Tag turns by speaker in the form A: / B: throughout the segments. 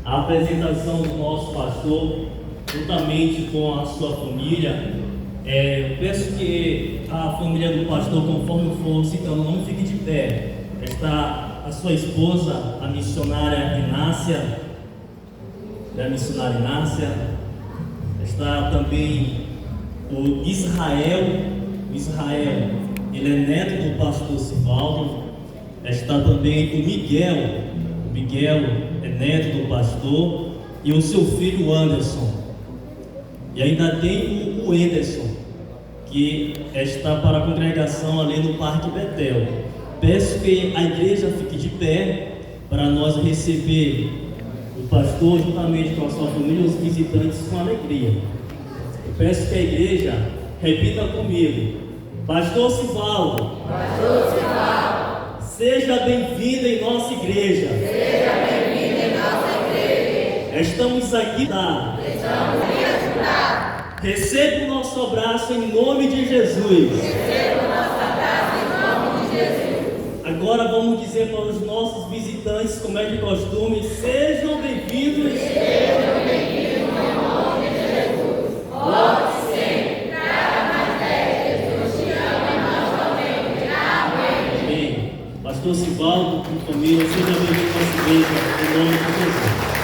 A: a apresentação do nosso pastor, juntamente com a sua família. Eu peço que a família do pastor, conforme for citando, não fique de pé. Está a sua esposa, a missionária Inácia, está também o Israel, ele é neto do pastor Sivaldo. Está também o Miguel é neto do pastor, e o seu filho Anderson. E ainda tem o Ederson, que está para a congregação ali no Parque Betel. Peço que a igreja fique de pé para nós receber o pastor juntamente com a sua família e os visitantes com alegria. Eu peço que a igreja repita comigo: Pastor Sivaldo, seja bem-vindo em nossa igreja. Estamos aqui para ajudar. Receba o nosso abraço em nome de Jesus. Agora vamos dizer para os nossos visitantes, como é de costume: sejam bem-vindos. Em nome de Jesus. Volte sempre. Traga mais fé. Jesus te ama e nós também. Amém. Amém. Pastor Sivaldo, com família, seja bem-vindo à nossa igreja, em nome de Jesus.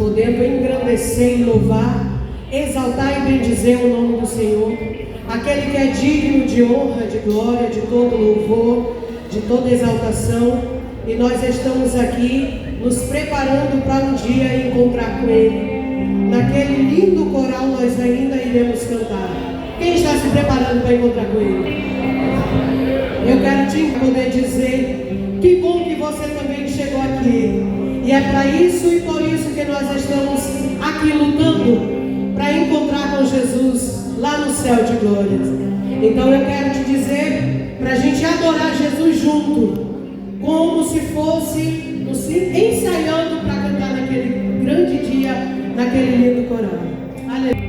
B: podendo engrandecer e louvar, exaltar e bendizer o nome do Senhor, aquele que é digno de honra, de glória, de todo louvor, de toda exaltação. E nós estamos aqui nos preparando para um dia encontrar com Ele. Naquele lindo coral nós ainda iremos cantar. Quem está se preparando para encontrar com Ele? Eu quero te poder dizer que bom que você também chegou aqui. E é para isso e por isso que nós estamos aqui lutando para encontrar com Jesus lá no céu de glórias. Então eu quero te dizer para a gente adorar Jesus junto, como se fosse ensaiando para cantar naquele grande dia, naquele lindo coral. Aleluia.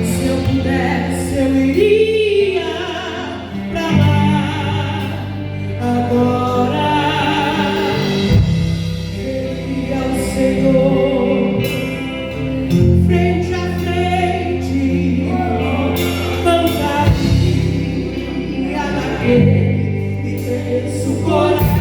C: Se eu pudesse, eu iria pra lá agora. Veria o Senhor frente a frente, cantaria naquele imenso coração.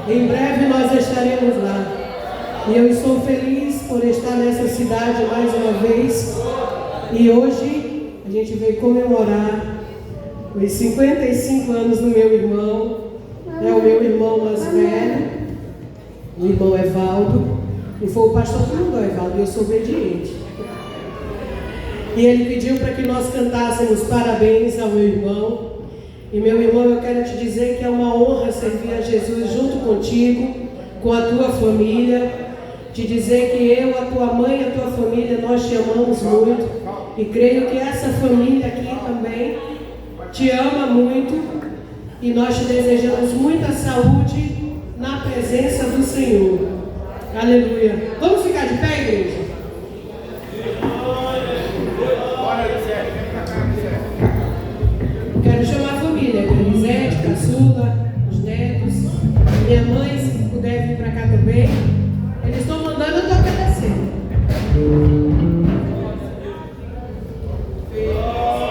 B: Em breve nós estaremos lá. E eu estou feliz por estar nessa cidade mais uma vez. E hoje a gente veio comemorar os 55 anos do meu irmão. É o meu irmão mais velho, o irmão Evaldo. foi o pastor que mandou, Evaldo, e eu sou obediente. E ele pediu para que nós cantássemos parabéns ao meu irmão. E meu irmão, eu quero te dizer que é uma honra servir a Jesus junto contigo, com a tua família. Te dizer que eu, a tua mãe e a tua família, nós te amamos muito. E creio que essa família aqui também te ama muito. E nós te desejamos muita saúde na presença do Senhor. Aleluia. Vamos ficar de pé, igreja? Quero chamar a família, Elisete, Caçula, os netos, minha mãe, se puder vir para cá também. Eles estão mandando, eu estou obedecendo.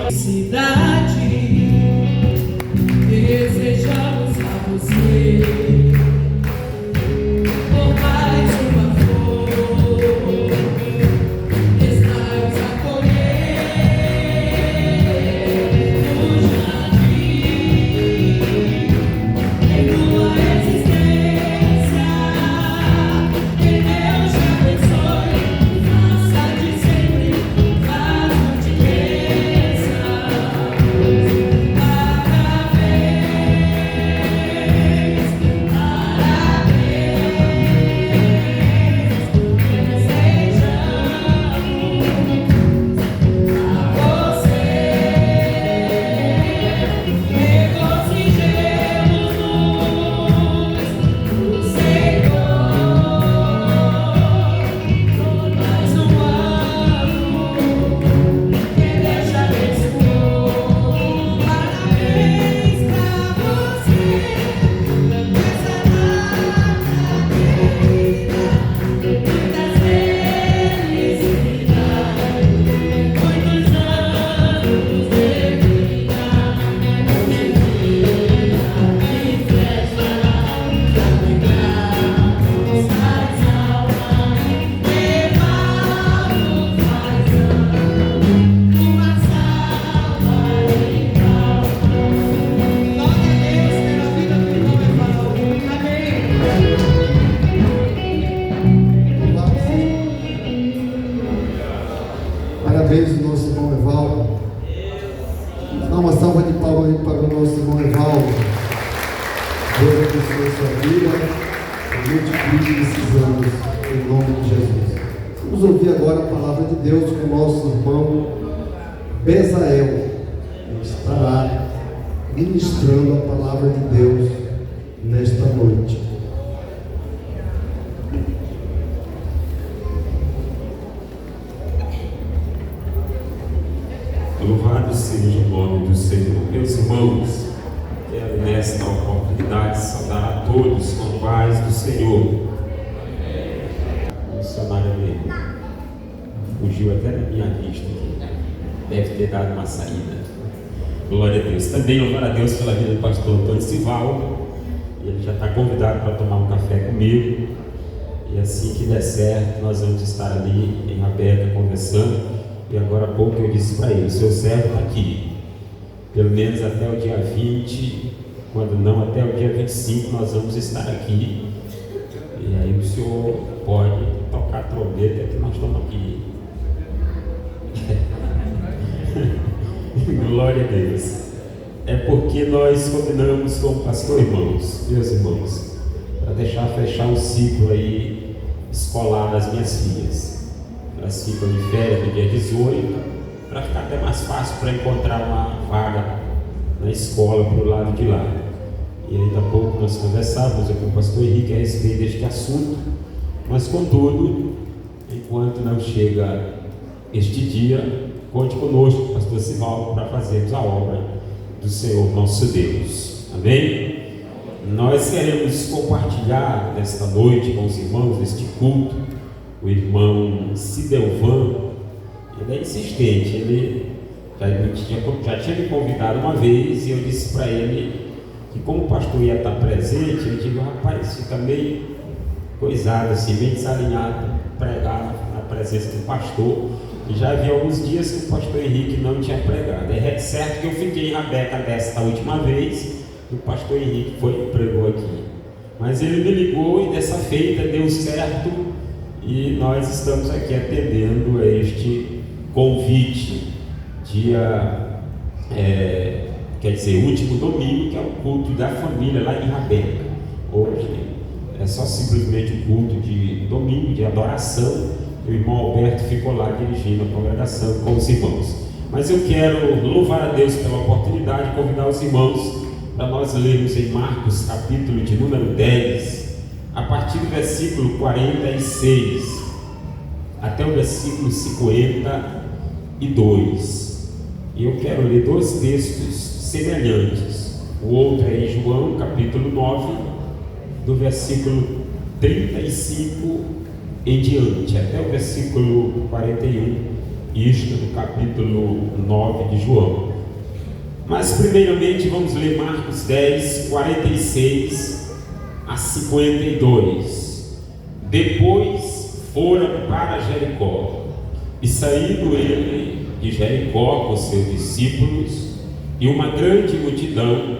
B: Felicidade, desejamos a você por mais uma flor, estás a colher no jardim, em tua existência, que Deus te abençoe, faça de sempre vaso de bênção.
D: Parabéns ao nosso irmão Evaldo. Dá uma salva de palmas aí para o nosso irmão Evaldo. Deus abençoe sua vida e multiplique esses anos em nome de Jesus. Vamos ouvir agora a palavra de Deus com o nosso irmão Bezael. Ele estará ministrando a palavra de Deus nesta noite.
E: Louvado seja o nome do Senhor. Meus irmãos, quero nesta oportunidade saudar a todos com a paz do Senhor. O missionário dele fugiu até na minha vista aqui. Deve ter dado uma saída. Glória a Deus. Também louvar a Deus pela vida do pastor Antônio Sivaldo. Ele já está convidado para tomar um café comigo. E assim que der certo, nós vamos estar ali em Rabeca conversando. E agora há pouco eu disse para ele: o seu servo está aqui, pelo menos até o dia 20, quando não até o dia 25 nós vamos estar aqui. E aí o senhor pode tocar a trombeta que nós estamos aqui. Glória a Deus. É porque nós combinamos com o pastor, irmãos, meus irmãos, para deixar fechar o ciclo aí escolar das minhas filhas. Elas ficam de férias no dia 18, para ficar até mais fácil para encontrar uma vaga na escola para o lado de lá. E ainda há pouco nós conversávamos com o pastor Henrique a respeito deste assunto, mas contudo, enquanto não chega este dia, conte conosco, pastor Sivaldo, para fazermos a obra do Senhor nosso Deus. Amém? Nós queremos compartilhar nesta noite com os irmãos neste culto. O irmão Cidelvan, ele é insistente, ele já tinha me convidado uma vez e eu disse para ele que como o pastor ia estar presente, eu digo: rapaz, fica meio coisado assim, meio desalinhado pregar na presença do pastor. E já havia alguns dias que o pastor Henrique não tinha pregado. É certo que eu fiquei em Rabeca desta última vez e o pastor Henrique foi e pregou aqui. Mas ele me ligou e dessa feita deu certo. e nós estamos aqui atendendo a este convite, último domingo, que é o culto da família lá em Rabeca. Hoje é só simplesmente o culto de domingo, de adoração. O irmão Alberto ficou lá dirigindo a congregação com os irmãos. Mas eu quero louvar a Deus pela oportunidade de convidar os irmãos para nós lermos em Marcos, capítulo de número 10, a partir do versículo 46 até o versículo 52. E eu quero ler dois textos semelhantes. O outro é em João, capítulo 9, do versículo 35 em diante, até o versículo 41, isto do capítulo 9 de João. Mas primeiramente vamos ler Marcos 10, 46 a 52. Depois foram para Jericó, e saindo ele de Jericó com seus discípulos e uma grande multidão,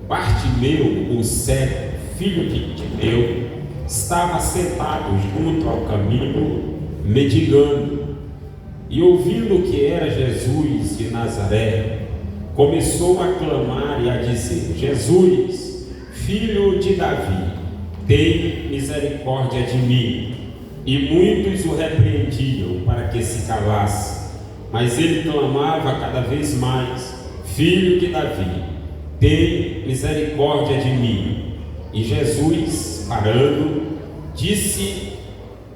E: Bartimeu, o cego, filho de Timeu, estava sentado junto ao caminho, mendigando. E ouvindo que era Jesus de Nazaré, começou a clamar e a dizer: Jesus, filho de Davi, tem misericórdia de mim. E muitos o repreendiam para que se calasse, mas ele clamava cada vez mais: Filho de Davi, tem misericórdia de mim. E Jesus, parando, disse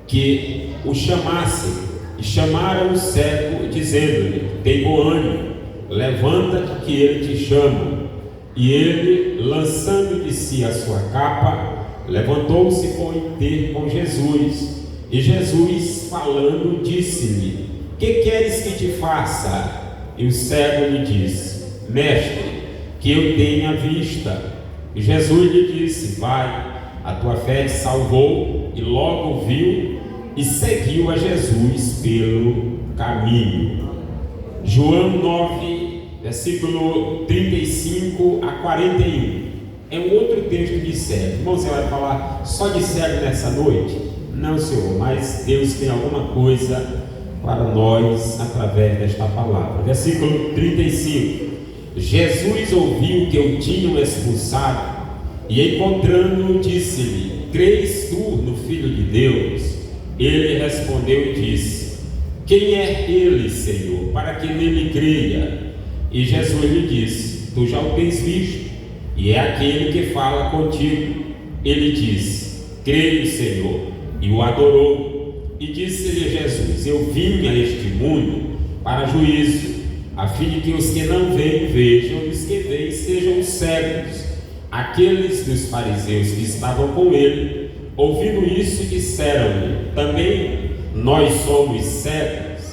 E: que o chamassem, e chamaram o cego, dizendo-lhe: tem bom ânimo, levanta-te que ele te chama. E ele, lançando de si a sua capa, levantou-se e foi ter com Jesus. E Jesus, falando, disse-lhe: que queres que te faça? E o cego lhe disse: Mestre, que eu tenha vista. E Jesus lhe disse: vai, a tua fé te salvou. E logo viu e seguiu a Jesus pelo caminho. João 9, versículo 35 a 41. É um outro texto de cego. Irmão, você vai falar só de cego nessa noite? Não, Senhor, mas Deus tem alguma coisa para nós através desta palavra. Versículo 35. Jesus ouviu que o tinham expulsado, e encontrando-o, disse-lhe: crês tu no Filho de Deus? Ele respondeu e disse: quem é ele, Senhor, para que nele creia? E Jesus lhe disse: tu já o tens visto, e é aquele que fala contigo. Ele disse: creio, Senhor, e o adorou. E disse-lhe Jesus: eu vim a este mundo para juízo, a fim de que os que não veem vejam, e os que veem sejam cegos. Aqueles dos fariseus que estavam com ele, ouvindo isso, disseram-lhe: também nós somos cegos?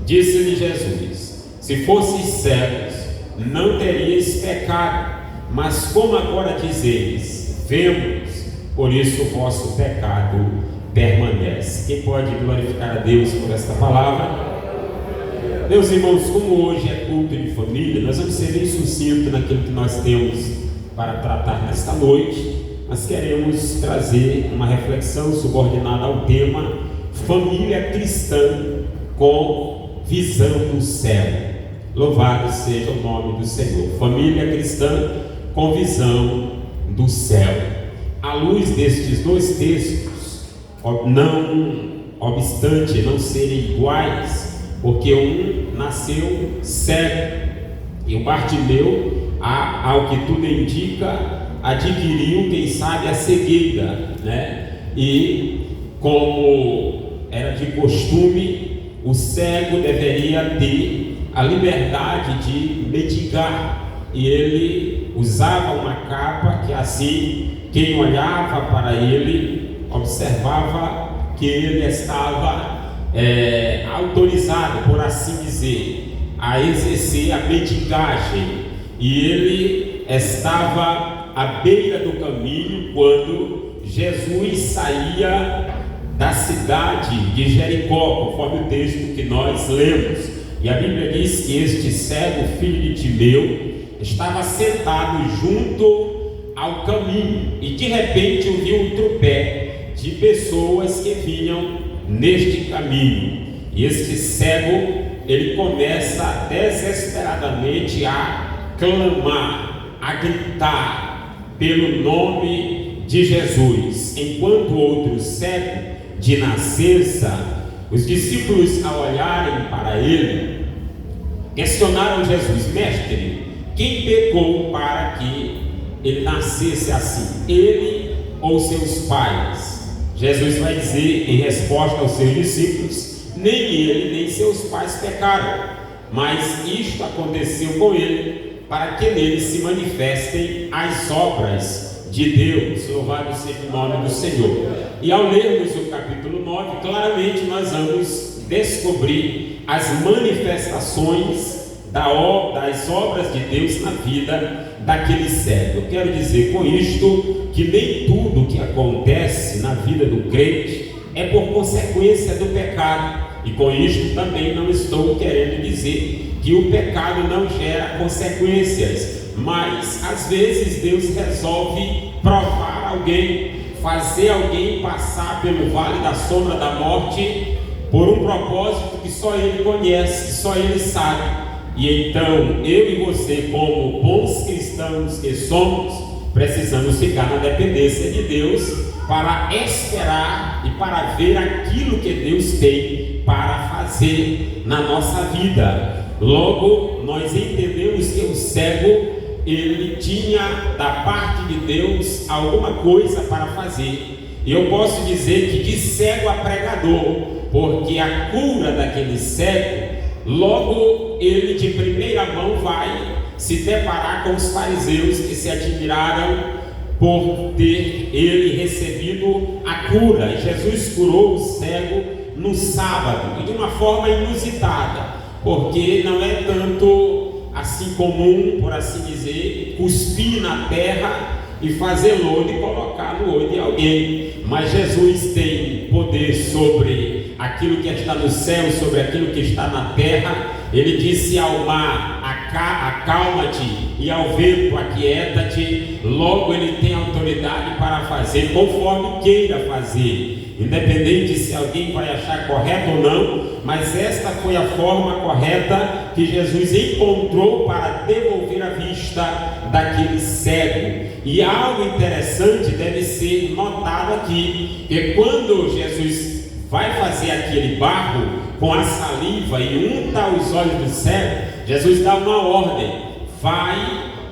E: Disse-lhe Jesus: se fosseis cegos, não teríeis pecado, mas como agora dizeis: vemos, por isso o vosso pecado permanece. Quem pode glorificar a Deus por esta palavra? Meus irmãos, como hoje é culto de família, nós vamos ser bem sucintos naquilo que nós temos para tratar nesta noite. Nós queremos trazer uma reflexão subordinada ao tema família cristã com visão do céu. Louvado seja o nome do Senhor. Família cristã com visão do céu. À luz destes dois textos, não obstante não serem iguais, porque um nasceu cego e o Bartimeu, ao que tudo indica, adquiriu, quem sabe, a cegueira, né? E como era de costume, o cego deveria ter a liberdade de mendigar, e ele usava uma capa que assim quem olhava para ele observava que ele estava autorizado, por assim dizer, a exercer a mendigagem. E ele estava à beira do caminho quando Jesus saía da cidade de Jericó, conforme o texto que nós lemos. E a Bíblia diz que este cego, filho de Timeu, estava sentado junto ao caminho, e de repente ouviu um tropé de pessoas que vinham neste caminho. E este cego, ele começa desesperadamente a clamar, a gritar pelo nome de Jesus. Enquanto o outro cego de nascença, os discípulos, ao olharem para ele, questionaram Jesus: mestre, quem pecou para que ele nascesse assim, ele ou seus pais? Jesus vai dizer em resposta aos seus discípulos: nem ele nem seus pais pecaram, mas isto aconteceu com ele para que nele se manifestem as obras de Deus. Louvado seja o nome do Senhor. E ao lermos o capítulo 9, claramente nós vamos descobrir as manifestações das obras de Deus na vida daquele cego. Eu quero dizer com isto que nem tudo que acontece na vida do crente é por consequência do pecado. E com isto também não estou querendo dizer que o pecado não gera consequências, mas às vezes Deus resolve provar alguém, fazer alguém passar pelo vale da sombra da morte por um propósito que só Ele conhece, só Ele sabe. E então eu e você, como bons cristãos que somos, precisamos ficar na dependência de Deus para esperar e para ver aquilo que Deus tem para fazer na nossa vida. Logo, nós entendemos que o cego, ele tinha da parte de Deus alguma coisa para fazer. E eu posso dizer que de cego a pregador, porque a cura daquele cego, logo ele de primeira mão vai se deparar com os fariseus que se admiraram por ter ele recebido a cura. Jesus curou o cego no sábado, e de uma forma inusitada, porque não é tanto assim comum, por assim dizer, cuspir na terra e fazer lodo e colocar no olho de alguém. Mas Jesus tem poder sobre aquilo que está no céu, sobre aquilo que está na terra. Ele disse ao mar: acalma-te, e ao vento: aquieta-te. Logo ele tem autoridade para fazer conforme queira fazer, independente se alguém vai achar correto ou não. Mas esta foi a forma correta que Jesus encontrou para devolver a vista daquele cego. E algo interessante deve ser notado aqui, que quando Jesus vai fazer aquele barro com a saliva e unta os olhos do cego, Jesus dá uma ordem: vai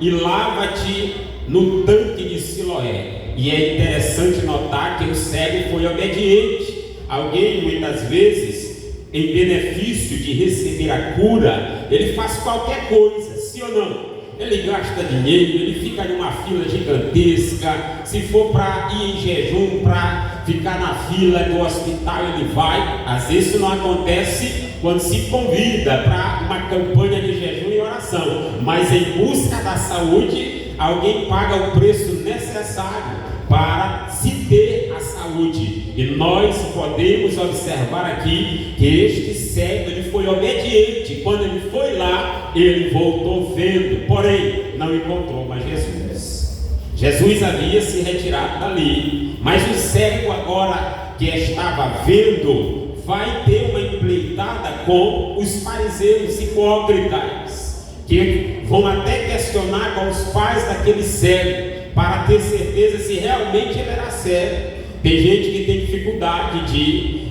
E: e lava-te no tanque de Siloé. E é interessante notar que o cego foi obediente. Alguém, muitas vezes, em benefício de receber a cura, ele faz qualquer coisa, sim ou não? Ele gasta dinheiro, ele fica numa fila gigantesca. Se for para ir em jejum, para ficar na fila do hospital, ele vai. Às vezes isso não acontece quando se convida para uma campanha de jejum e oração, mas em busca da saúde, alguém paga o preço necessário para se ter a saúde. E nós podemos observar aqui que este cego, ele foi obediente. Quando ele foi lá, ele voltou vendo, porém não encontrou mais Jesus. Jesus havia se retirado dali, mas o cego, agora que estava vendo, vai ter uma empreitada com os fariseus hipócritas, que vão até questionar com os pais daquele cego, para ter certeza se realmente ele era cego. Tem gente que tem dificuldade de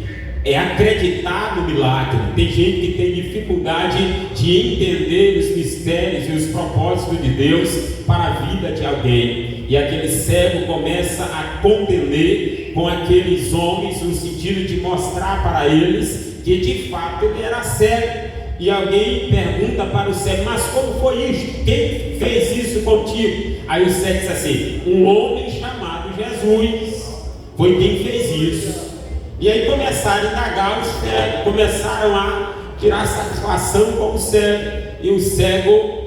E: acreditar no milagre. Tem gente que tem dificuldade de entender os mistérios e os propósitos de Deus para a vida de alguém. E aquele cego começa a contender com aqueles homens, no sentido de mostrar para eles que de fato ele era cego. E alguém pergunta para o cego: mas como foi isso? Quem fez isso contigo? Aí o cego diz assim: um homem chamado Jesus foi quem fez isso. E aí começaram a indagar o cego, começaram a tirar satisfação com o cego. E o cego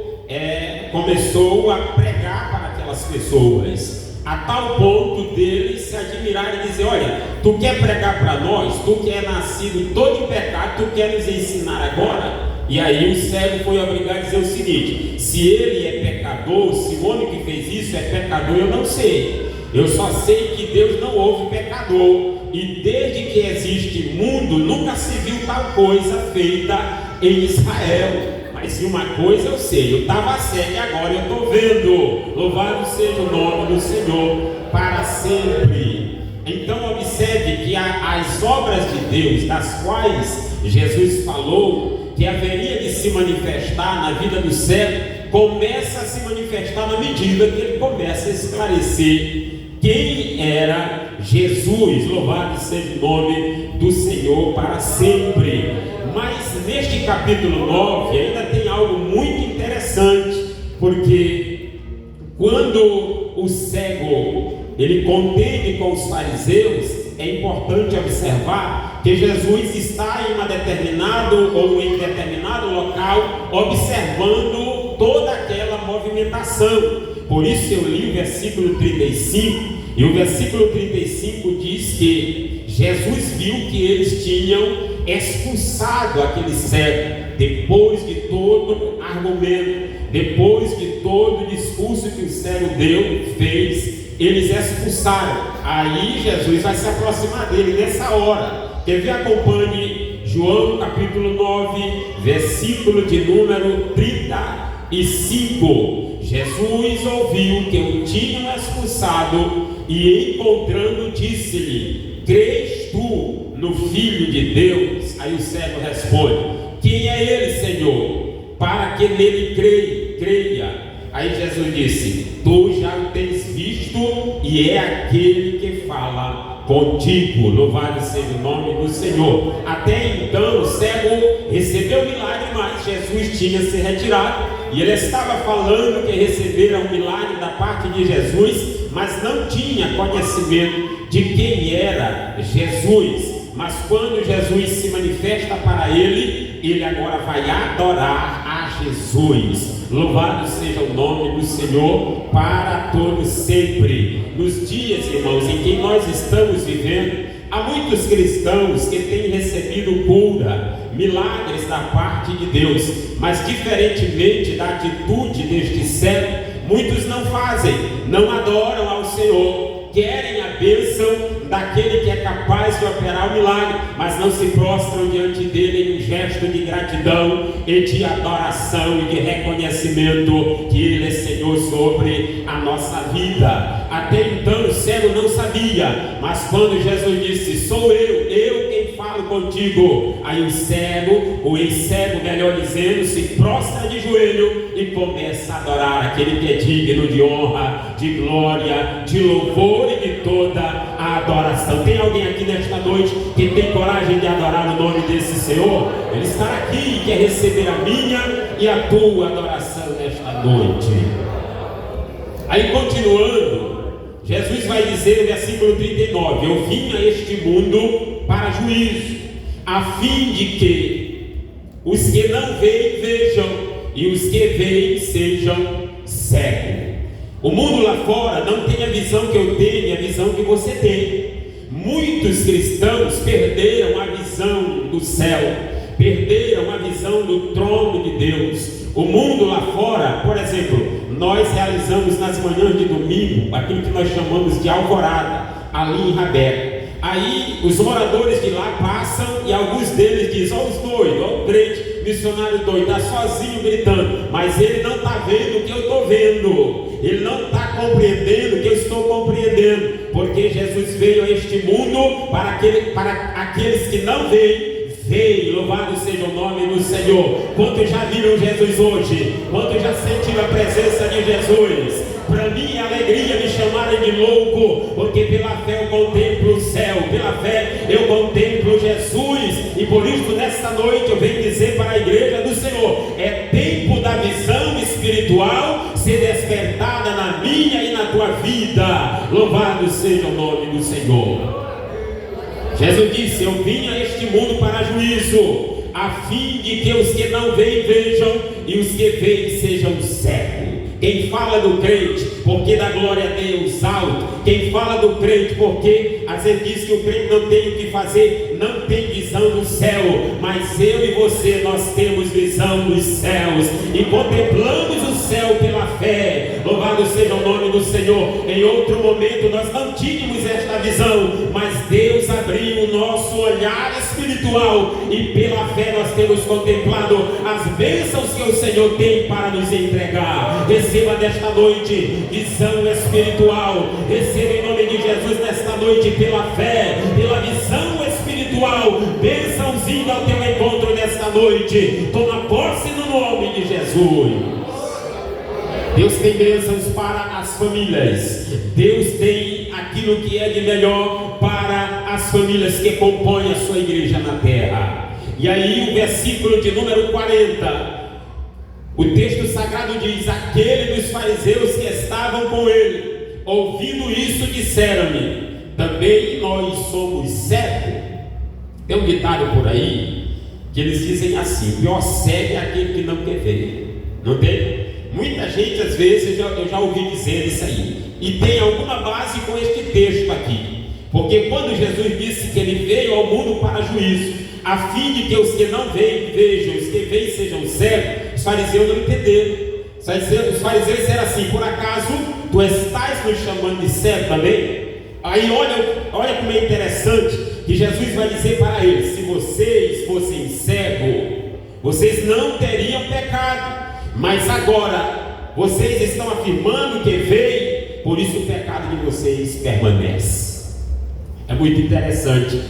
E: começou a pregar para aquelas pessoas, a tal ponto deles se admirarem e dizer: olha, tu quer pregar para nós? Tu que é nascido todo em pecado, tu quer nos ensinar agora? E aí o cego foi obrigado a dizer o seguinte: se ele é pecador, se o homem que fez isso é pecador, eu não sei. Eu só sei que de Deus não houve pecador, e desde que existe mundo, nunca se viu tal coisa feita em Israel. Mas uma coisa eu sei, eu estava cego e agora eu estou vendo. Louvado seja o nome do Senhor para sempre. Então observe que as obras de Deus, das quais Jesus falou que haveria de se manifestar na vida do cego, começa a se manifestar na medida que ele começa a esclarecer quem era Jesus. Louvado seja o nome do Senhor para sempre. Mas neste capítulo 9 ainda tem algo muito interessante, porque quando o cego ele contende com os fariseus, é importante observar que Jesus está em uma determinado ou em determinado local observando toda aquela movimentação. Por isso eu li o versículo 35, e o versículo 35 diz que Jesus viu que eles tinham expulsado aquele cego, depois de todo argumento, depois de todo discurso que o cego fez, eles expulsaram. Aí Jesus vai se aproximar dele nessa hora. Quer ver? Acompanhe João capítulo 9, versículo de número 35. Jesus ouviu que o tinham expulsado e encontrando disse-lhe: crês tu no Filho de Deus? Aí o cego responde: quem é ele, Senhor, para que nele creia? Aí Jesus disse: tu já o tens visto e é aquele que fala contigo. Louvado seja o nome do Senhor. Até então o cego recebeu o milagre, mas Jesus tinha se retirado, e ele estava falando que recebera um milagre da parte de Jesus, mas não tinha conhecimento de quem era Jesus. Mas quando Jesus se manifesta para ele, ele agora vai adorar a Jesus. Louvado seja o nome do Senhor para todos sempre. Nos dias, irmãos, em que nós estamos vivendo, há muitos cristãos que têm recebido cura, milagres da parte de Deus, mas diferentemente da atitude deste cego, muitos não fazem, não adoram ao Senhor, querem a bênção daquele que é capaz de operar o milagre, mas não se prostram diante dele em um gesto de gratidão e de adoração e de reconhecimento que ele é Senhor sobre a nossa vida. Até então o cego não sabia, mas quando Jesus disse: sou eu quem falo contigo, aí o cego, o ex-cego melhor dizendo, se prostra de joelho e começa a adorar aquele que é digno de honra, de glória, de louvor e de toda a adoração. Tem alguém aqui nesta noite que tem coragem de adorar o nome desse Senhor? Ele está aqui e quer receber a minha e a tua adoração nesta noite. Aí continuando, Jesus vai dizer no versículo 39: eu vim a este mundo para juízo, a fim de que os que não veem vejam e os que veem sejam cegos. O mundo lá fora não tem a visão que eu tenho e a visão que você tem. Muitos cristãos perderam a visão do céu, perderam a visão do trono de Deus. O mundo lá fora, por exemplo, nós realizamos nas manhãs de domingo aquilo que nós chamamos de alvorada, ali em Rabeca. Aí os moradores de lá passam e alguns deles dizem: ó os doidos, ó o crente missionário doido, está sozinho gritando, mas ele não está vendo o que eu estou vendo, ele não está compreendendo o que eu estou compreendendo, porque Jesus veio a este mundo para aqueles que não veem. Veio, louvado seja o nome do Senhor. Quantos já viram Jesus hoje? Quantos já sentiram a presença de Jesus? Para mim é alegria me chamarem de louco, porque pela fé eu contemplo o céu, pela fé eu contemplo Jesus, e por isso nesta noite eu venho dizer para a igreja do Senhor: é tempo da visão espiritual ser despertada na minha e na tua vida. Louvado seja o nome do Senhor. Jesus disse: eu vim a este mundo para juízo, a fim de que os que não veem vejam e os que veem sejam cegos. Quem fala do crente, porque dá glória a Deus alto. Quem fala do crente, porque às vezes diz que o crente não tem o que fazer, não tem visão do céu. Mas eu e você, nós temos visão dos céus e contemplamos o céu pela fé. Louvado seja seja o nome do Senhor. Em outro momento nós não tínhamos esta visão, mas Deus abriu o nosso olhar espiritual e pela fé nós temos contemplado as bênçãos que o Senhor tem para nos entregar. Receba nesta noite visão espiritual. Receba em nome de Jesus nesta noite pela fé, pela visão espiritual, bênçãos indo ao teu encontro nesta noite. Toma posse no nome de Jesus. Deus tem bênçãos para as famílias. Deus tem aquilo que é de melhor para as famílias que compõem a sua igreja na terra. E aí o versículo de número 40, o texto sagrado diz: aquele dos fariseus que estavam com ele, ouvindo isso, disseram-lhe: também nós somos cegos. Tem um ditado por aí que eles dizem assim: pior cego é aquele que não quer ver. Não tem? Muita gente às vezes eu já ouvi dizer isso aí, e tem alguma base com este texto aqui, porque quando Jesus disse que ele veio ao mundo para juízo, a fim de que os que não veem vejam, os que veem sejam cegos, os fariseus não entenderam. Os fariseus disseram assim: por acaso tu estás nos chamando de cego também? Aí olha como é interessante que Jesus vai dizer para eles: se vocês fossem cegos, vocês não teriam pecado. Mas agora vocês estão afirmando que veem, por isso o pecado de vocês permanece. É muito interessante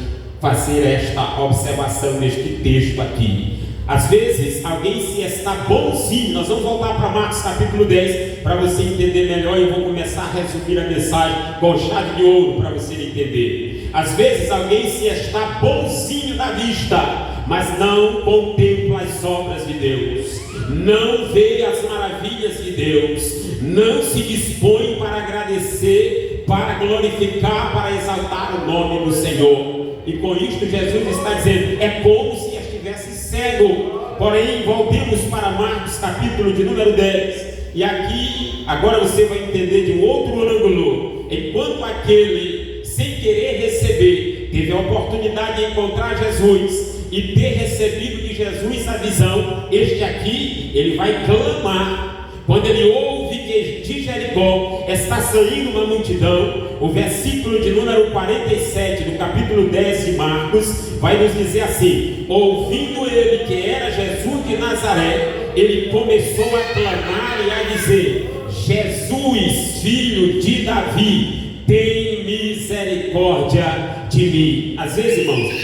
E: fazer esta observação neste texto aqui. Às vezes alguém se está bonzinho. Nós vamos voltar para Marcos capítulo 10 para você entender melhor. Eu vou começar a resumir a mensagem com chave de ouro para você entender. Às vezes alguém se está bonzinho da vista, mas não contempla as obras de Deus, não vê as maravilhas de Deus, não se dispõe para agradecer, para glorificar, para exaltar o nome do Senhor. E com isto Jesus está dizendo: é como se estivesse cego. Porém, voltemos para Marcos capítulo de número 10. E aqui, agora você vai entender de um outro ângulo. Enquanto aquele, sem querer receber, teve a oportunidade de encontrar Jesus e ter recebido de Jesus a visão, este aqui, ele vai clamar. Quando ele ouve que de Jericó está saindo uma multidão, o versículo de número 47 do capítulo 10 de Marcos vai nos dizer assim: ouvindo ele que era Jesus de Nazaré, ele começou a clamar e a dizer: Jesus, filho de Davi, tem misericórdia de mim. Às vezes, irmãos,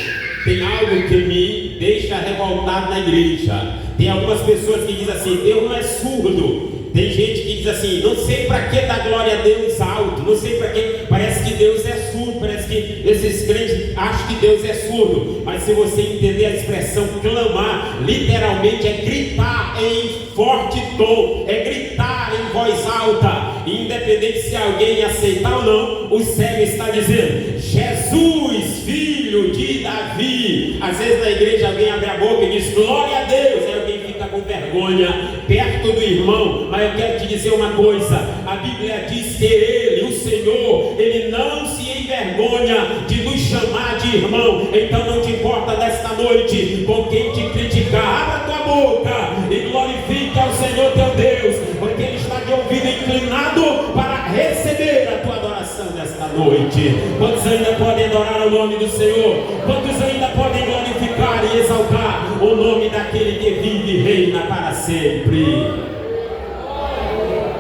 E: tem algo que me deixa revoltado na igreja. Tem algumas pessoas que dizem assim: Deus não é surdo. Tem gente que diz assim: não sei para que dar glória a Deus alto, não sei para que, parece que Deus é surdo, parece que esses crentes acham que Deus é surdo. Mas se você entender a expressão clamar, literalmente é gritar em forte tom, é gritar em voz alta. E independente se alguém aceitar ou não, o cego está dizendo: Jesus, filho de Davi. Às vezes na igreja alguém abre a boca e diz glória a Deus, aí alguém fica com vergonha perto do irmão. Mas eu quero te dizer uma coisa: a Bíblia diz que ele, o Senhor, ele não se envergonha de nos chamar de irmão. Então não te importa nesta noite com quem te criticar, abra tua boca e glorifique ao Senhor teu Deus, porque ele está de ouvido inclinado para receber a tua adoração nesta noite. Quantos ainda podem adorar o nome do Senhor? Quantos ainda podem glorificar e exaltar o nome daquele que vive e reina para sempre?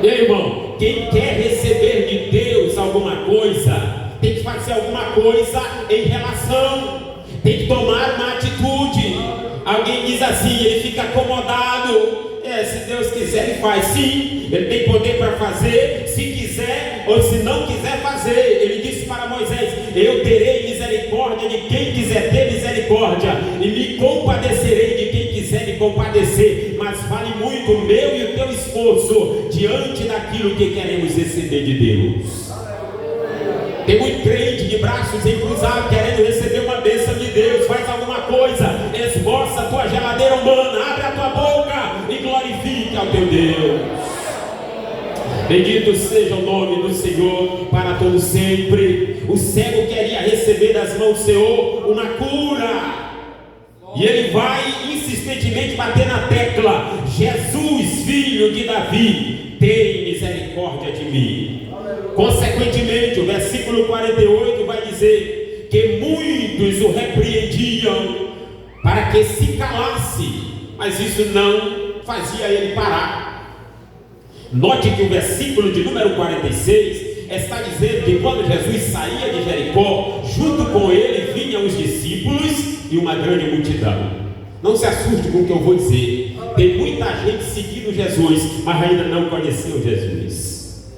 E: E aí, irmão, quem quer receber de Deus alguma coisa, tem que fazer alguma coisa em relação, tem que tomar uma atitude. Alguém diz assim, ele fica acomodado. Se Deus quiser, ele faz. Sim, ele tem poder para fazer, se quiser ou se não quiser fazer. Ele disse para Moisés: eu terei misericórdia de quem quiser ter misericórdia, e me compadecerei de quem quiser me compadecer. Mas vale muito o meu e o teu esforço diante daquilo que queremos receber de Deus. Tem muito crente de braços encruzados querendo receber uma bênção de Deus. Faz alguma coisa, esboça a tua geladeira humana, abre a tua boca e glorifique ao teu Deus. Bendito seja o nome do Senhor para todo sempre. O cego queria receber das mãos do Senhor uma cura, e ele vai insistentemente bater na tecla: Jesus, filho de Davi, tem misericórdia de mim. Consequentemente, o versículo 48 vai dizer que muitos o repreendiam para que se calasse, mas isso não fazia ele parar. Note que o versículo de número 46 está dizendo que quando Jesus saía de Jericó, junto com ele vinham os discípulos e uma grande multidão. Não se assuste com o que eu vou dizer. Tem muita gente seguindo Jesus, mas ainda não conheceu Jesus.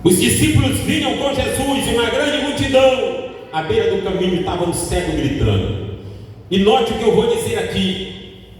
E: Os discípulos vinham com Jesus e uma grande multidão. À beira do caminho estava um cego gritando. E note o que eu vou dizer aqui.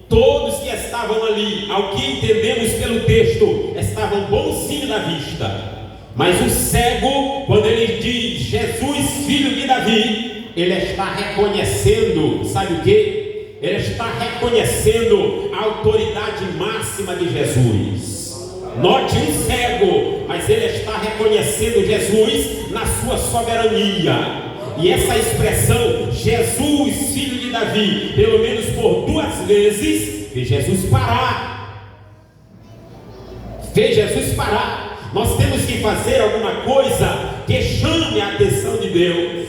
E: Todos que estavam ali, ao que entendemos pelo texto, estavam bonzinhos da vista. Mas o cego, quando ele diz Jesus, filho de Davi, ele está reconhecendo, sabe o que? Ele está reconhecendo a autoridade máxima de Jesus. Note um cego, mas ele está reconhecendo Jesus na sua soberania. E essa expressão, Jesus, filho de Davi, pelo menos por 2 vezes, fez Jesus parar. Fez Jesus parar. Nós temos que fazer alguma coisa que chame a atenção de Deus,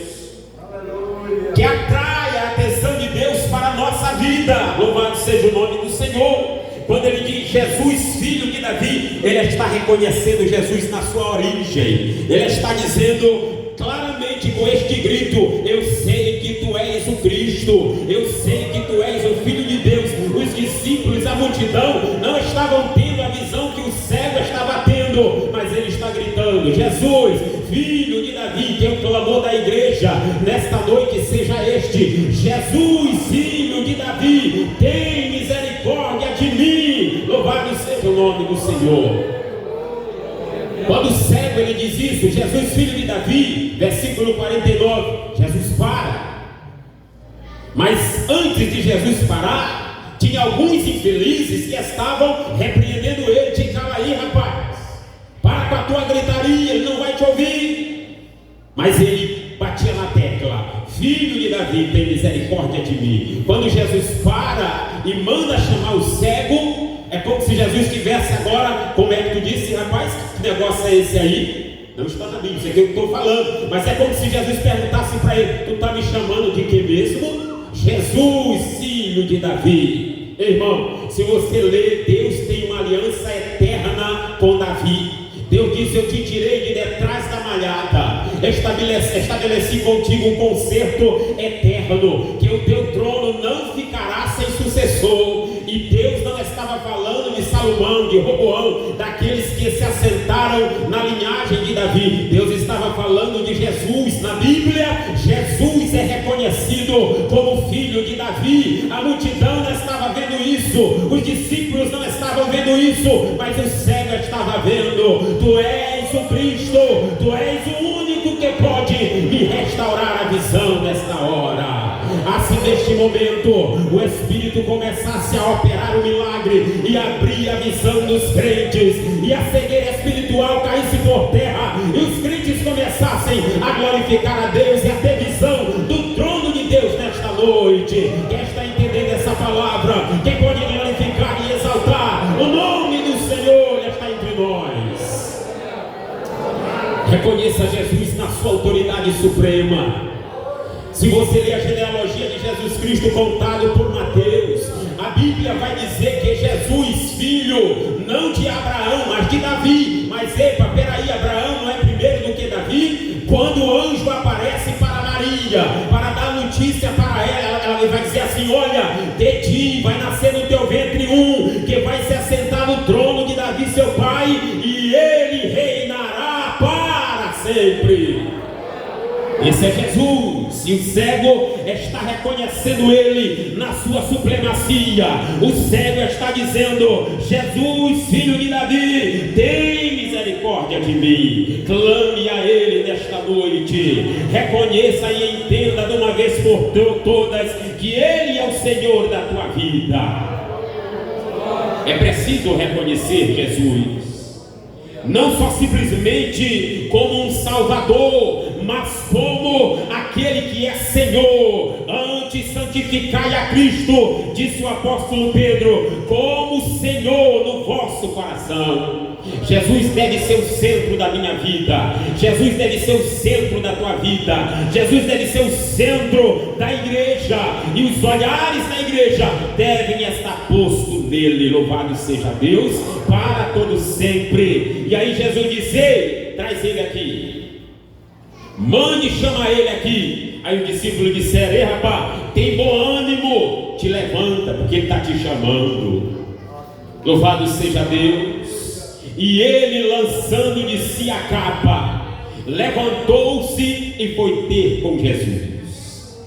E: que atraia a atenção de Deus para a nossa vida. Louvado seja o nome do Senhor. Quando ele diz Jesus, filho de Davi, ele está reconhecendo Jesus na sua origem. Ele está dizendo claramente com este grito: eu sei que tu és o Cristo, eu sei que tu és o Filho de Deus. Os discípulos, a multidão, não estavam tendo a visão que o cego estava tendo, mas ele está gritando: Jesus, filho de Davi. Que é o clamor da igreja nesta noite seja este: Jesus, filho de Davi, tem misericórdia de mim. Louvado seja o nome do Senhor. Quando o cego ele diz isso, Jesus, filho de Davi, versículo 49, Jesus para. Mas antes de Jesus parar, tinha alguns infelizes que estavam repreendendo ele: te cala aí, rapaz, para com a tua gritaria, ele não vai te ouvir. Mas ele batia na tecla: filho de Davi, tem misericórdia de mim. Quando Jesus para e manda chamar o cego, é como se Jesus estivesse agora, como é que tu disse, rapaz, que negócio é esse aí? Não está na Bíblia, isso aqui eu estou falando. Mas é como se Jesus perguntasse para ele: tu está me chamando de quê mesmo? Jesus, filho de Davi. Irmão, se você ler, Deus tem uma aliança eterna com Davi. Deus diz: eu te tirei de detrás da malhada, estabeleci contigo um concerto eterno, que o teu trono não ficará sem sucessor. E Deus não estava falando de Salomão, de Roboão, daqueles que se assentaram na linhagem de Davi. Deus estava falando de Jesus. Na Bíblia, Jesus é reconhecido como filho de Davi. A multidão não estava vendo isso, os discípulos não estavam vendo isso, mas o cego estava vendo. Tu és o Cristo, tu és o único que pode me restaurar a visão nesta hora. Assim, neste momento, o Espírito começasse a operar o milagre e abrir a visão dos crentes, e a cegueira espiritual caísse por terra, e os crentes começassem a glorificar a Deus e a ter visão do trono de Deus nesta noite. Quem está entendendo essa palavra? Quem pode glorificar e exaltar o nome do Senhor está entre nós. Reconheça Jesus na sua autoridade suprema. Se você ler a genealogia de Jesus Cristo contado por Mateus, a Bíblia vai dizer que Jesus, filho, não de Abraão, mas de Davi. Mas epa, peraí, Abraão não é primeiro do que Davi? Quando o anjo aparece para Maria, para dar notícia para ela, ela vai dizer assim: olha, de ti vai nascer no teu ventre um, que vai se assentar no trono de Davi seu pai, e ele reinará para sempre. Esse é Jesus, e o cego está reconhecendo ele na sua supremacia. O cego está dizendo: Jesus, filho de Davi, tem misericórdia de mim. Clame a ele nesta noite. Reconheça e entenda de uma vez por todas que ele é o Senhor da tua vida. É preciso reconhecer Jesus, não só simplesmente como um Salvador, mas como aquele que é Senhor. Antes santificai a Cristo, disse o apóstolo Pedro, como Senhor no vosso coração. Jesus deve ser o centro da minha vida. Jesus deve ser o centro da tua vida. Jesus deve ser o centro da igreja. E os olhares da igreja devem estar postos nele. Louvado seja Deus para todo sempre. E aí Jesus diz: ei, traz ele aqui. Mande chamar ele aqui. Aí o discípulo disseram: ei, rapaz, tem bom ânimo, te levanta, porque ele está te chamando. Louvado seja Deus. E ele, lançando de si a capa, levantou-se e foi ter com Jesus.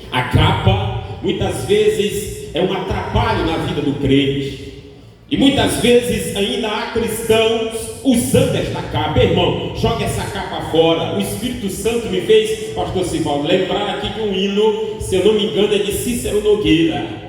E: A capa muitas vezes é um atrapalho na vida do crente, e muitas vezes ainda há cristãos usando esta capa. Irmão, joga essa capa fora. O Espírito Santo me fez, pastor Sivaldo, lembrar aqui de um hino, se eu não me engano é de Cícero Nogueira,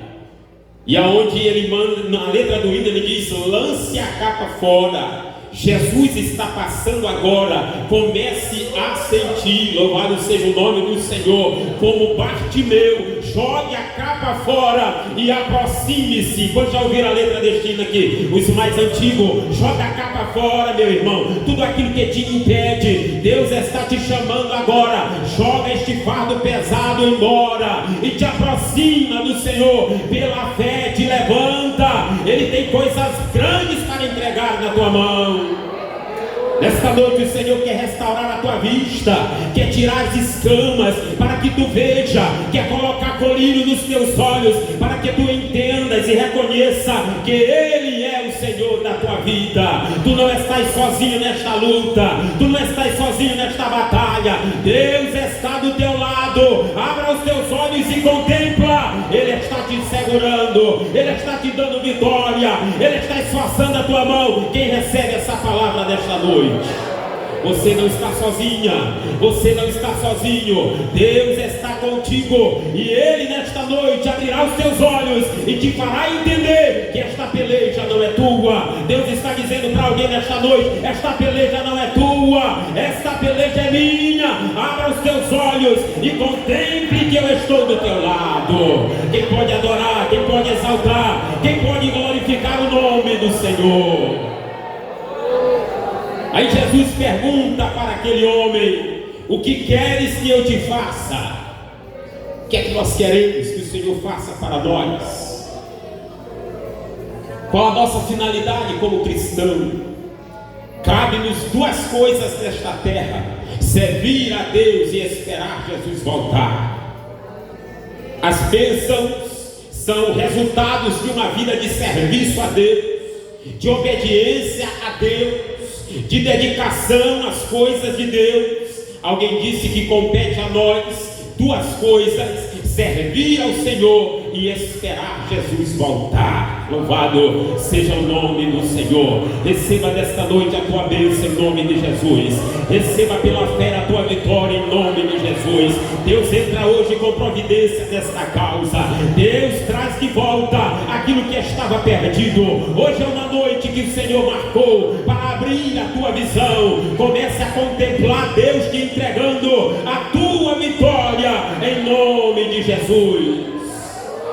E: e aonde ele manda, na letra do hino ele diz: lance a capa fora, Jesus está passando agora, comece a sentir. Louvado seja o nome do Senhor. Como Bartimeu, jogue a capa fora e aproxime-se. Quando já ouviram a letra deste hino aqui, os mais antigos, joga a capa fora, meu irmão, tudo aquilo que te impede. Deus está te chamando agora. Joga este fardo pesado embora e te aproxima do Senhor. Pela fé te levanta. Ele tem coisas grandes para entregar na tua mão. Nesta noite o Senhor quer restaurar a tua vista, quer tirar as escamas para que tu veja, quer colocar colírio nos teus olhos para que tu entendas e reconheça que Ele é o Senhor da tua vida. Tu não estás sozinho nesta luta, tu não estás sozinho nesta batalha. Deus está do teu lado. Abra os teus olhos e contempla. Ele está te segurando, Ele está te dando vitória, Ele está esforçando a tua mão. Quem recebe essa palavra desta noite? Você não está sozinha, você não está sozinho. Deus está contigo, e Ele nesta noite abrirá os teus olhos e te fará entender que esta peleja não é tua. Deus está dizendo para alguém nesta noite: esta peleja não é tua, esta peleja é minha. Abra os teus olhos e contemple que eu estou do teu lado. Quem pode adorar, quem pode exaltar, quem pode glorificar o nome do Senhor? Aí Jesus pergunta para aquele homem: o que queres que eu te faça? O que é que nós queremos que o Senhor faça para nós? Qual a nossa finalidade como cristão? Cabe-nos duas coisas nesta terra: servir a Deus e esperar Jesus voltar. As bênçãos são resultados de uma vida de serviço a Deus, de obediência a Deus, de dedicação às coisas de Deus. Alguém disse que compete a nós duas coisas: servir ao Senhor e esperar Jesus voltar. Louvado seja o nome do Senhor. Receba nesta noite a tua bênção em nome de Jesus. Receba pela fé a tua vitória em nome de Jesus. Deus entra hoje com providência nesta causa. Deus traz de volta aquilo que estava perdido. Hoje é uma noite que o Senhor marcou para abrir a tua visão. Comece a contemplar Deus te entregando a tua vitória em nome de Jesus.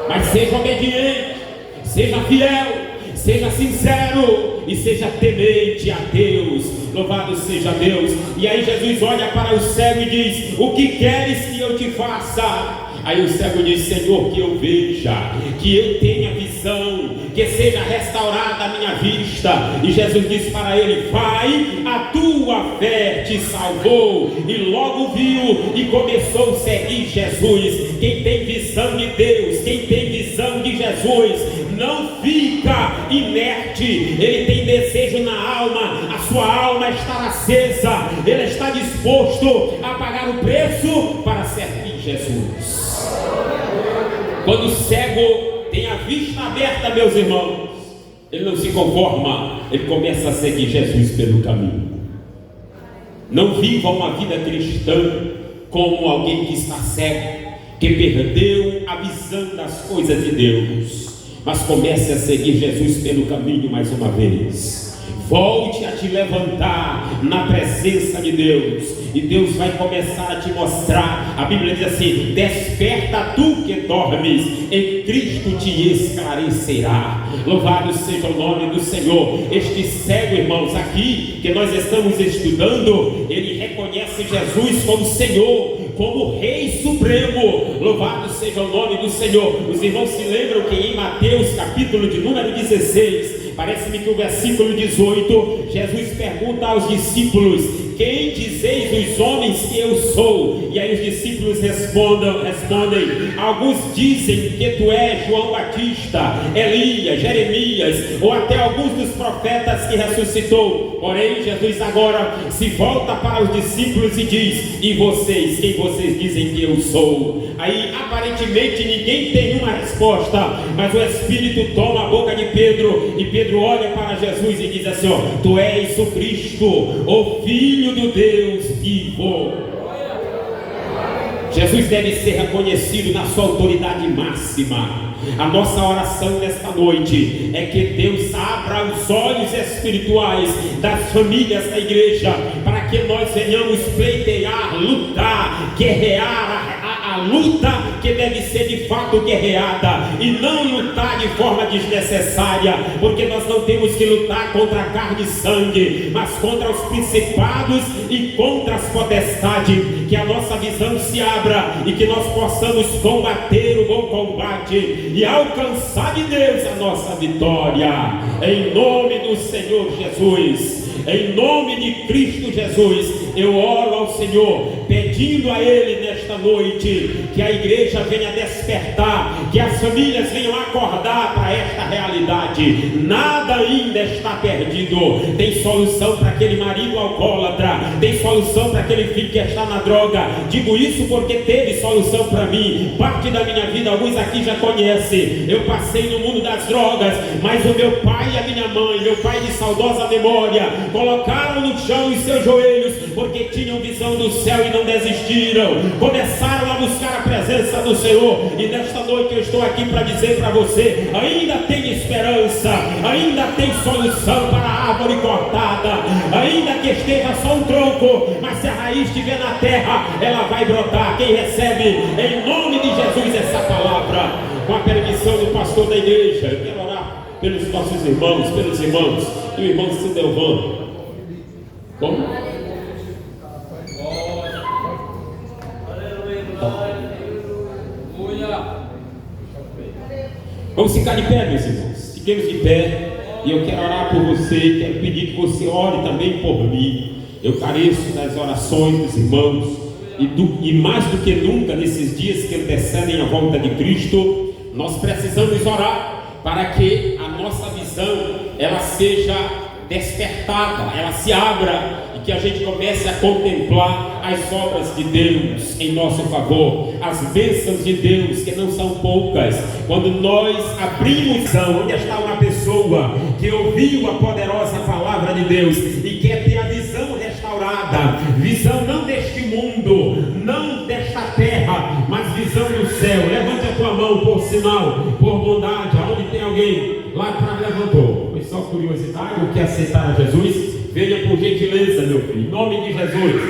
E: Mas seja obediente, seja fiel, seja sincero e seja temente a Deus. Louvado seja Deus. E aí Jesus olha para o cego e diz: o que queres que eu te faça? Aí o cego diz: Senhor, que eu veja, que eu tenha visão, que seja restaurada a minha vista. E Jesus diz para ele: vai, a tua fé te salvou. E logo viu e começou a seguir Jesus. Quem tem visão de Deus, quem tem visão de Jesus, não fica inerte. Ele tem desejo na alma, a sua alma está acesa, ele está disposto a pagar o preço para servir Jesus. Quando o cego tem a vista aberta, meus irmãos, ele não se conforma, ele começa a seguir Jesus pelo caminho. Não viva uma vida cristã como alguém que está cego, que perdeu a visão das coisas de Deus, mas comece a seguir Jesus pelo caminho mais uma vez. Volte a te levantar na presença de Deus, e Deus vai começar a te mostrar. A Bíblia diz assim: desperta tu que dormes, em Cristo te esclarecerá. Louvado seja o nome do Senhor. Este cego, irmãos, aqui que nós estamos estudando, ele reconhece Jesus como Senhor, como Rei Supremo. Louvado seja o nome do Senhor. Os irmãos se lembram que em Mateus capítulo de número 16, parece-me que o versículo 18, Jesus pergunta aos discípulos: quem dizeis os homens que eu sou? E aí os discípulos respondem: alguns dizem que tu és João Batista, Elias, Jeremias, ou até alguns dos profetas que ressuscitou. Porém, Jesus agora se volta para os discípulos e diz: e vocês, quem vocês dizem que eu sou? Aí aparentemente ninguém tem uma resposta, mas o Espírito toma a boca de Pedro, e Pedro olha para Jesus e diz assim: ó, tu és o Cristo, o Filho do Deus vivo. Jesus deve ser reconhecido na sua autoridade máxima. A nossa oração nesta noite é que Deus abra os olhos espirituais das famílias da igreja, para que nós venhamos pleitear, lutar, guerrear a luta que deve ser de fato guerreada, e não lutar de forma desnecessária, porque nós não temos que lutar contra a carne e sangue, mas contra os principados e contra as potestades. Que a nossa visão se abra e que nós possamos combater o bom combate e alcançar de Deus a nossa vitória, em nome do Senhor Jesus. Em nome de Cristo Jesus, eu oro ao Senhor, pedindo a Ele nesta noite que a igreja venha despertar, que as famílias venham acordar para esta realidade. Nada ainda está perdido. Tem solução para aquele marido alcoólatra, tem solução para aquele filho que está na droga. Digo isso porque teve solução para mim. Parte da minha vida, alguns aqui já conhecem. Eu passei no mundo das drogas, mas o meu pai e a minha mãe, meu pai de saudosa memória, colocaram no chão os seus joelhos, porque tinham visão do céu e não desistiram. Começaram a buscar a presença do Senhor. E nesta noite eu estou aqui para dizer para você: ainda tem esperança, ainda tem solução para a árvore cortada, ainda que esteja só um tronco, mas se a raiz estiver na terra, ela vai brotar. Quem recebe em nome de Jesus essa palavra, com a permissão do pastor da igreja, eu quero orar pelos nossos irmãos, pelos irmãos, e o irmão Sildelvan. Como? Vamos ficar de pé, meus irmãos. Fiquemos de pé. E eu quero orar por você. Quero pedir que você ore também por mim. Eu careço das orações dos irmãos. E mais do que nunca, nesses dias que antecedem a volta de Cristo, nós precisamos orar para que a nossa visão ela seja despertada, ela se abra, e que a gente comece a contemplar as obras de Deus em nosso favor, as bênçãos de Deus, que não são poucas. Quando nós abrimos, onde está uma pessoa que ouviu a poderosa palavra de Deus e quer ter a visão restaurada, visão não deste mundo, não desta terra, mas visão do céu. Levante a tua mão por sinal, por bondade. Aonde tem alguém lá atrás levantou, foi só curiosidade ou quer aceitar a Jesus? Venha por gentileza, meu filho, em nome de Jesus.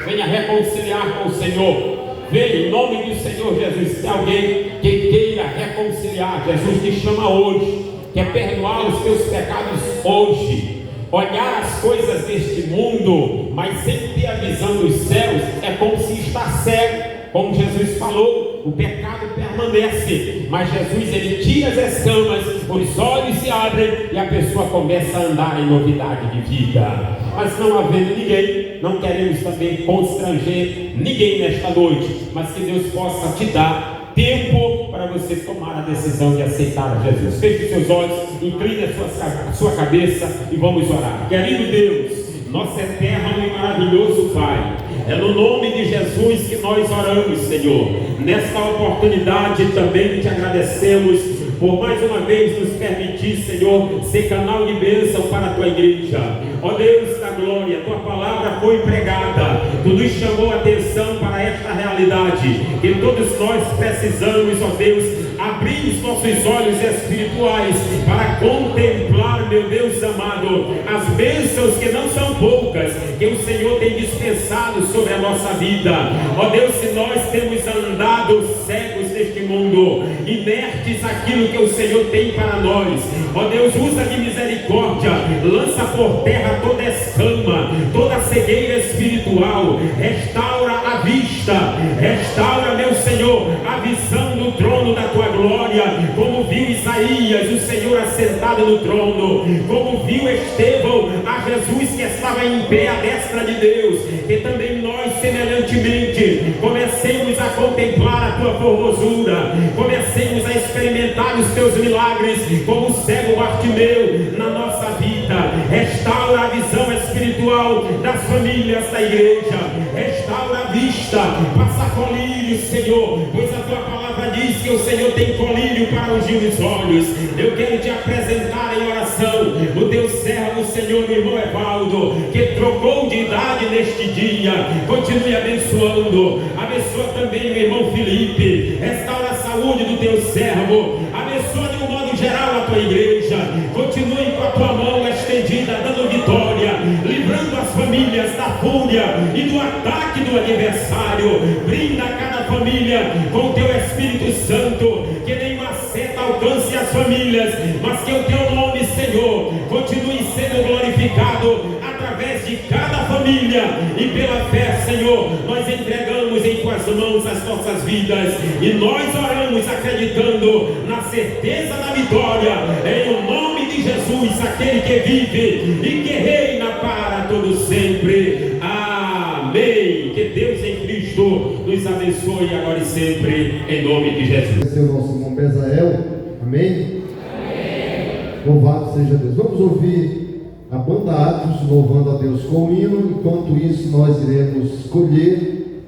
E: Venha reconciliar com o Senhor. Venha em nome do Senhor Jesus. Se alguém que queira reconciliar, Jesus te chama hoje, quer perdoar os teus pecados hoje, olhar as coisas deste mundo, mas sem ter a visão dos céus, é como se está cego. Como Jesus falou, o pecado permanece, mas Jesus ele tira as escamas, os olhos se abrem e a pessoa começa a andar em novidade de vida. Mas não havendo ninguém, não queremos também constranger ninguém nesta noite, mas que Deus possa te dar tempo para você tomar a decisão de aceitar a Jesus. Feche os seus olhos, incline a sua cabeça e vamos orar. Querido Deus, nosso eterno e maravilhoso Pai, é no nome de Jesus que nós oramos, Senhor. Nesta oportunidade também te agradecemos por mais uma vez nos permitir, Senhor, ser canal de bênção para a tua igreja. Ó Deus da glória, tua palavra foi pregada, tu nos chamou a atenção para esta realidade, que todos nós precisamos, ó Deus, abrir os nossos olhos espirituais para contemplar contemplar, meu Deus amado, as bênçãos que não são poucas, que o Senhor tem dispensado sobre a nossa vida. Ó Deus, se nós temos andado cegos neste mundo, inertes àquilo que o Senhor tem para nós, ó Deus, usa de misericórdia, lança por terra toda escama, toda cegueira espiritual, restaura a vista, restaura, meu Senhor, a visão do trono da tua glória, como viu Isaías, o Senhor assentado no trono, como viu Estevão, a Jesus que estava em pé à destra de Deus, que também nós semelhantemente comecemos a contemplar a tua formosura, comecemos a experimentar os teus milagres, como o cego Bartimeu na nossa vida. Restaura a visão espiritual das famílias da igreja, restaura a vista, passa colírio, Senhor, pois a tua palavra diz que o Senhor tem colírio para ungir os olhos. Eu quero te apresentar em oração o teu servo, Senhor, meu irmão Evaldo, que trocou de idade neste dia. Continue abençoando, abençoa também meu irmão Felipe, restaura a saúde do teu servo, abençoa de um modo geral a tua igreja, continue com a tua mão estendida, dando vitória, livrando as famílias da fúria e do ataque do adversário. Brinda cada família com o teu Espírito Santo, que nenhuma seta alcance as famílias, mas que o teu nome, Senhor, continue sendo glorificado através de cada família. E pela fé, Senhor, nós entregamos em tuas mãos as nossas vidas, e nós oramos acreditando na certeza da vitória, em o nome de Jesus, aquele que vive e que reina para todo sempre. Amém. Que Deus em Cristo nos abençoe agora e sempre, em nome de Jesus.
D: Esse é o nosso irmão Bezael. Amém? Amém. Louvado seja Deus. Vamos ouvir a banda Atos louvando a Deus com o hino. Enquanto isso, nós iremos colher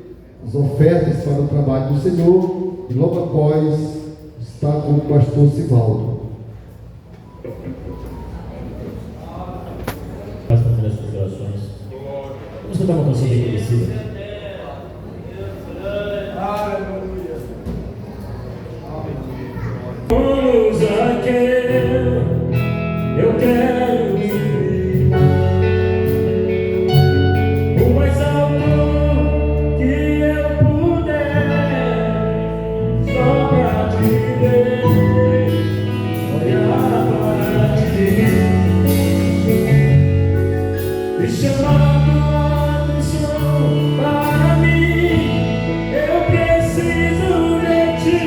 D: as ofertas para o trabalho do Senhor, e logo após está com o pastor Sivaldo.
F: Faz para as suas orações. Vamos cantar uma canção bem conhecida. Vamos aquele, eu quero subir o mais alto que eu puder, só pra te ver, olhar para ti e chamar tua atenção para mim. Eu preciso de ti.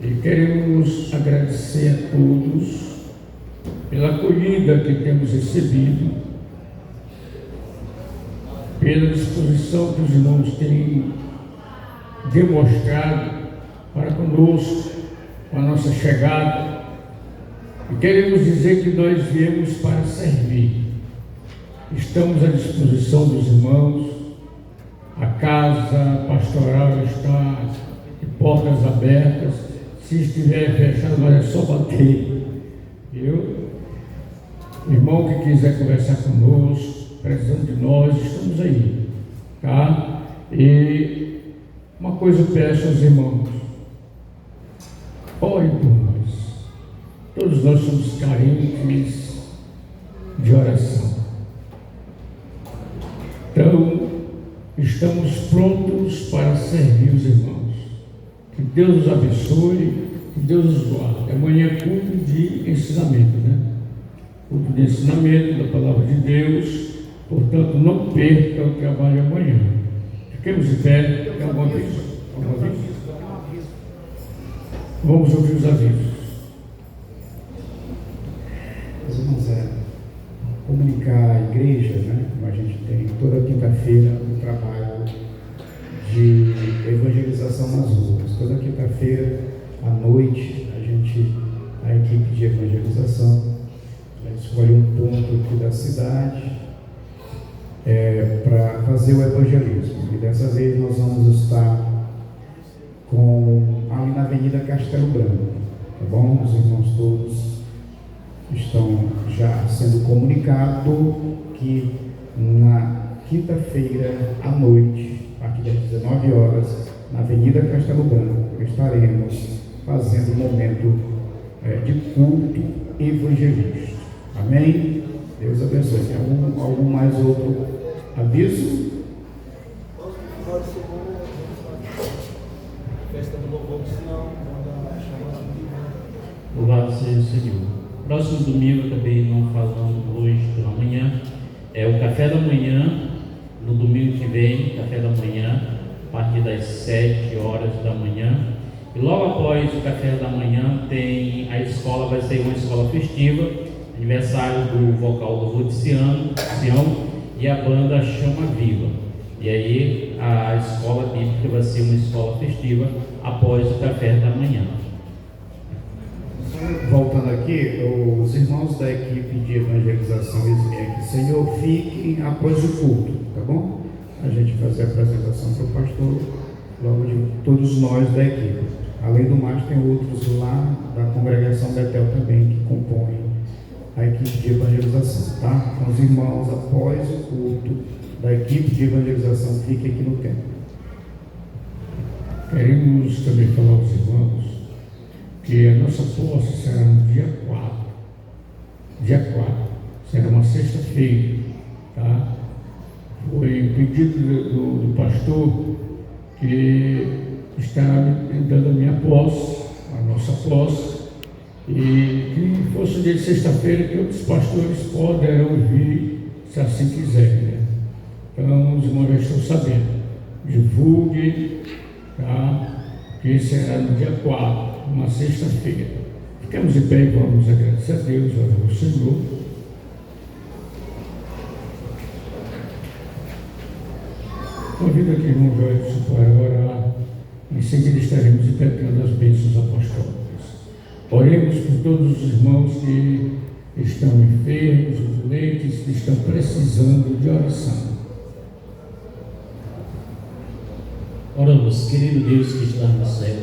G: E queremos agradecer a todos pela acolhida que temos recebido, pela disposição que os irmãos têm demonstrado para conosco, com a nossa chegada. E queremos dizer que nós viemos para servir. Estamos à disposição dos irmãos. A casa pastoral está de portas abertas. Se estiver fechado, é só bater. Viu? Irmão que quiser conversar conosco, precisando de nós, estamos aí. Tá? E uma coisa eu peço aos irmãos: ore por nós. Todos nós somos carentes de oração. Então, estamos prontos para servir os irmãos. Que Deus os abençoe, que Deus os guarde. Amanhã é culto de ensinamento, né? Culto de ensinamento da palavra de Deus. Portanto, não perca o trabalho amanhã. Fiquemos de pé. Tem algum aviso? Algum aviso? Vamos ouvir os avisos.
H: Nós vamos comunicar à igreja, né? Como a gente tem toda quinta-feira um trabalho de evangelização nas ruas. Toda quinta-feira à noite a equipe de evangelização escolhe um ponto aqui da cidade para fazer o evangelismo. E dessa vez nós vamos estar ali na Avenida Castelo Branco, tá bom? Os irmãos todos estão já sendo comunicados que na quinta-feira à noite, a partir das 19 horas, na Avenida Castelo Branco, estaremos fazendo um momento de culto evangelístico. Amém? Deus abençoe. Tem algum mais outro aviso?
I: Festa do louvor, senão
F: Louvado seja o Senhor. Próximo domingo, acabei não falando hoje pela manhã, é o café da manhã, no domingo que vem, café da manhã, a partir das 7 horas da manhã. E logo após o café da manhã, a escola vai ser uma escola festiva, aniversário do vocal do Rudiciano, e a banda Chama Viva. E aí a escola bíblica vai ser uma escola festiva após o café da manhã.
H: Voltando aqui, os irmãos da equipe de evangelização dizem aqui: Senhor, fiquem após o culto, tá bom? A gente fazer a apresentação para o pastor, logo de todos nós da equipe. Além do mais, tem outros lá da congregação Betel também que compõem a equipe de evangelização, tá? Então, os irmãos, após o culto da equipe de evangelização, fiquem aqui no templo.
G: Queremos também falar aos irmãos que a nossa posse será no dia 4. Dia 4. Será uma sexta-feira, tá? Foi pedido do pastor que está me dando a minha posse, a nossa posse, e que fosse um dia de sexta-feira que outros pastores poderão vir, se assim quiserem, né? Então, os irmãos já estão sabendo. Divulgue, tá? Que será no dia 4, uma sexta-feira. Ficamos de pé e vamos agradecer a Deus, orar ao Senhor. Convido aqui o irmão Joelson para orar. Em seguida estaremos de pé pedindo as bênçãos apostólicas. Oremos por todos os irmãos que estão enfermos, os doentes, que estão precisando de oração.
F: Oramos, querido Deus que está no céu.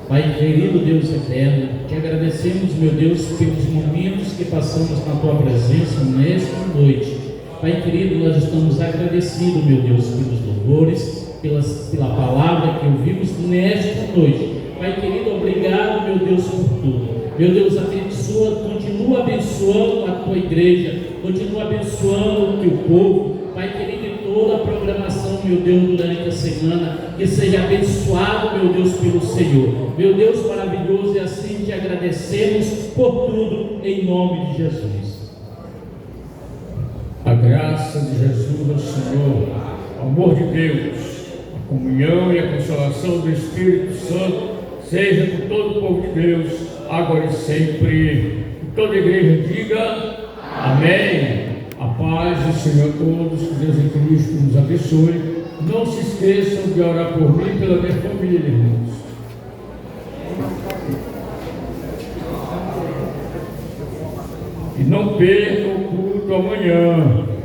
F: Pai querido, Deus eterno, te agradecemos, meu Deus, pelos momentos que passamos na tua presença nesta noite. Pai querido, nós estamos agradecidos, meu Deus, pelos louvores, pela palavra que ouvimos nesta noite. Pai querido, obrigado, meu Deus, por tudo. Meu Deus, continua abençoando a tua igreja, continua abençoando o teu povo. Pai querido, e toda a programação, meu Deus, durante a semana, que seja abençoado, meu Deus, pelo Senhor. Meu Deus maravilhoso, e assim te agradecemos por tudo, em nome de Jesus.
G: A graça de Jesus, nosso Senhor, o amor de Deus, a comunhão e a consolação do Espírito Santo seja por todo o povo de Deus, agora e sempre. E toda a igreja diga amém. A paz do Senhor a todos, que Deus em Cristo nos abençoe. Não se esqueçam de orar por mim e pela minha família, irmãos. E não percam o culto amanhã.